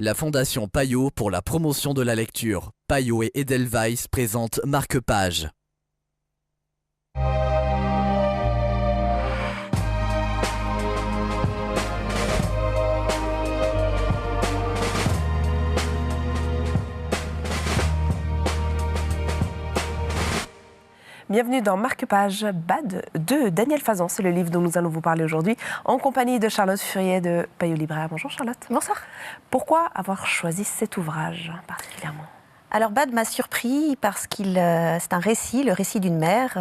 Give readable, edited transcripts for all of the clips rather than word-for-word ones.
La Fondation Payot pour la promotion de la lecture. Payot et Edelweiss présentent Marque-Page. Bienvenue dans Marque-Page Bad de Daniel Fazan. C'est le livre dont nous allons vous parler aujourd'hui en compagnie de Charlotte Furier de Payot Libraire. Bonjour Charlotte. Bonsoir. Pourquoi avoir choisi cet ouvrage particulièrement ? Alors Bad m'a surpris parce qu'il c'est un récit, le récit d'une mère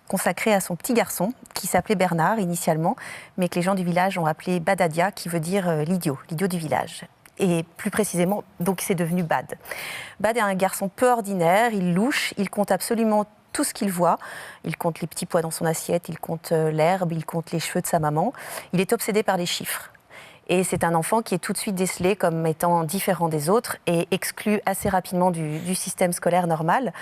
consacré à son petit garçon qui s'appelait Bernard initialement, mais que les gens du village ont appelé Badadia, qui veut dire l'idiot du village. Et plus précisément, donc c'est devenu Bad. Bad est un garçon peu ordinaire, il louche, il compte absolument tout ce qu'il voit. Il compte les petits pois dans son assiette, il compte l'herbe, il compte les cheveux de sa maman. Il est obsédé par les chiffres. Et c'est un enfant qui est tout de suite décelé comme étant différent des autres et exclu assez rapidement du système scolaire normal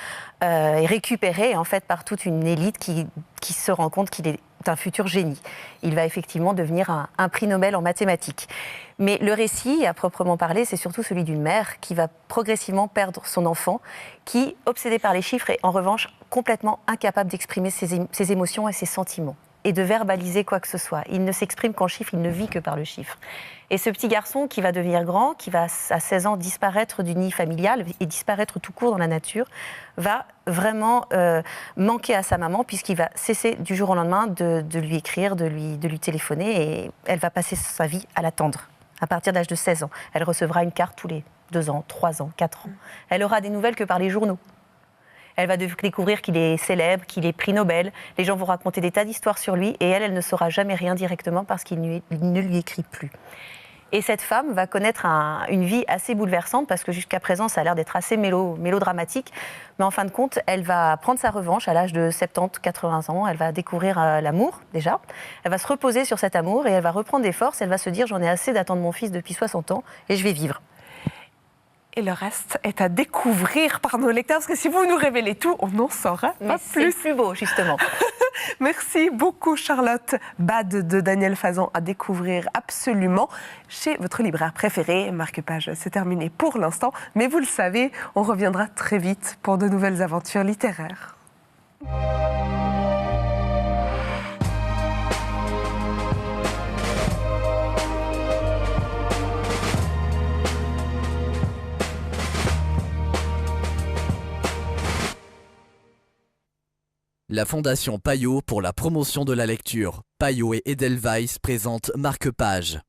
et récupéré en fait par toute une élite qui se rend compte qu'il est un futur génie. Il va effectivement devenir un prix Nobel en mathématiques. Mais le récit, à proprement parler, c'est surtout celui d'une mère qui va progressivement perdre son enfant, qui, obsédé par les chiffres, est en revanche complètement incapable d'exprimer ses émotions et ses sentiments, et de verbaliser quoi que ce soit. Il ne s'exprime qu'en chiffres, il ne vit que par le chiffre. Et ce petit garçon qui va devenir grand, qui va à 16 ans disparaître du nid familial et disparaître tout court dans la nature, va vraiment manquer à sa maman puisqu'il va cesser du jour au lendemain de lui écrire, de lui téléphoner et elle va passer sa vie à l'attendre. À partir de l'âge de 16 ans, elle recevra une carte tous les 2 ans, 3 ans, 4 ans. Elle aura des nouvelles que par les journaux. Elle va découvrir qu'il est célèbre, qu'il est prix Nobel. Les gens vont raconter des tas d'histoires sur lui et elle ne saura jamais rien directement parce qu'il ne lui écrit plus. Et cette femme va connaître une vie assez bouleversante parce que jusqu'à présent, ça a l'air d'être assez mélodramatique. Mais en fin de compte, elle va prendre sa revanche à l'âge de 70, 80 ans. Elle va découvrir l'amour, déjà. Elle va se reposer sur cet amour et elle va reprendre des forces. Elle va se dire, j'en ai assez d'attendre mon fils depuis 60 ans et je vais vivre. Et le reste est à découvrir par nos lecteurs, parce que si vous nous révélez tout, on n'en saura pas plus. C'est plus beau, justement. Merci beaucoup, Charlotte. Bad de Daniel Fazan à découvrir absolument chez votre libraire préféré. Marque-Page, c'est terminé pour l'instant, mais vous le savez, on reviendra très vite pour de nouvelles aventures littéraires. La Fondation Payot pour la promotion de la lecture. Payot et Edelweiss présentent Marque-Page.